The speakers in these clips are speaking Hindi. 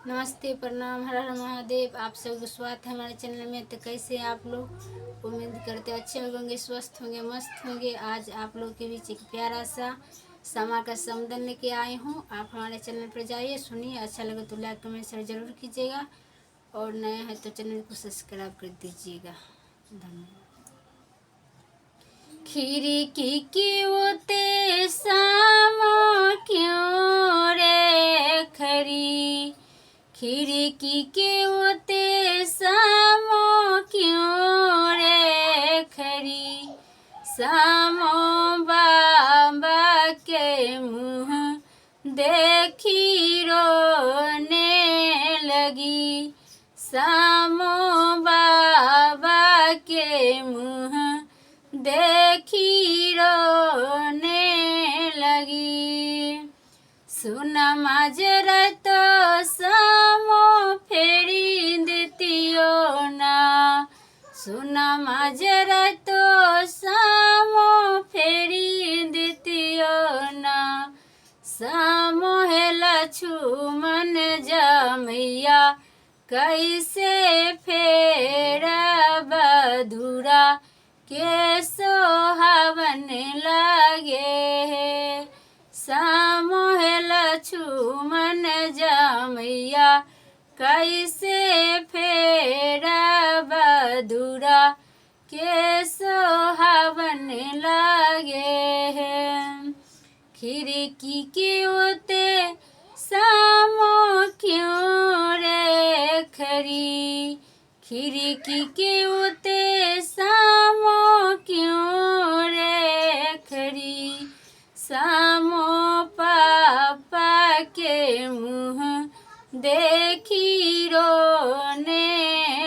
नमस्ते, प्रणाम, हर हर महादेव। आप सबको स्वागत है हमारे चैनल में। तो कैसे आप लोग? उम्मीद करते अच्छे होंगे, स्वस्थ होंगे, मस्त होंगे। आज आप लोग के बीच एक प्यारा सा समा का समदन लेके आई हूँ। आप हमारे चैनल पर जाइए, सुनिए। अच्छा लगे तो लाइक कमेंट शेयर जरूर कीजिएगा, और नए हैं तो चैनल को सब्सक्राइब कर दीजिएगा। धन्यवाद। खिड़की की ओते सामा क्यों रे खरी, खिड़की के ओते सामो क्यों रे खरी। सामो बाबा के मुँह देखी रोने लगी। सामो बाबा के मुँह देखी रोने लगी। सुना माजरा तो सामो फेरी देतियो ना। सुना माजरा तो सामो फेरी देतियो ना। सामो है लक्ष्मण जमैया कैसे फेरा बधुरा के सोहावन लागे। सामो है लक्ष्मण जमैया कैसे फेरा बधुरा के सोहावन लागे। खिड़की के ओते सामो क्यों रे खरी, खिड़की के ओते सामो क्यों रे खरी। सामो पापा के मुँह देखी रोने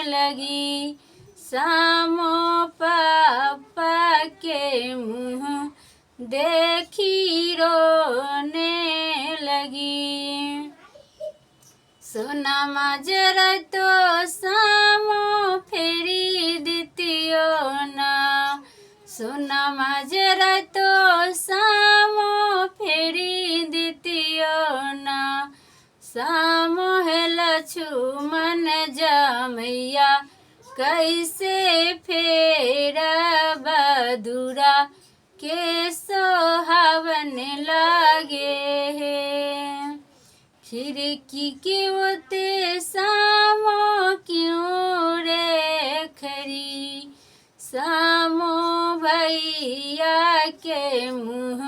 लगी। सामो पापा के मुँह देखी रोने लगी। सोना माजरा तो सामो फेरी देतियो ना। सोना माजरा तो सामो फेरी देतियो ना। सामो है लक्ष्मण जमैया कैसे फेरा बधुरा के सोहावन लागे। खिड़की के ओते सामो क्यों रे खरी। सामो भैया के मुँह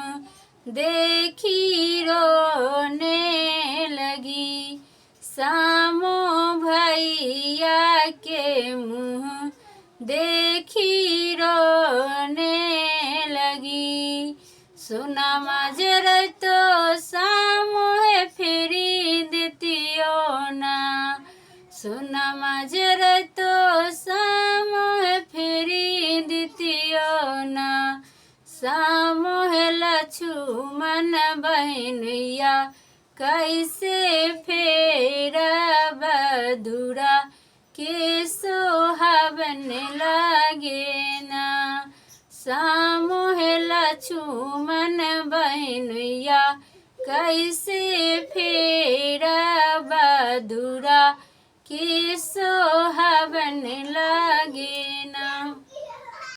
देखी रोने लगी। सामो भैया के मुँह देखी रोने लगी। सोना माजरा तो सामो है फेरी देतियो ना। सोना माजरा तो सामो है फेरी देतियो ना। सामो है लक्ष्मण बहनैया कैसे फेरा बधुरा के सोहावन लागे ना। सामो है लक्ष्मण बहनैया कैसे फेरा बधुरा के सोहावन लागे।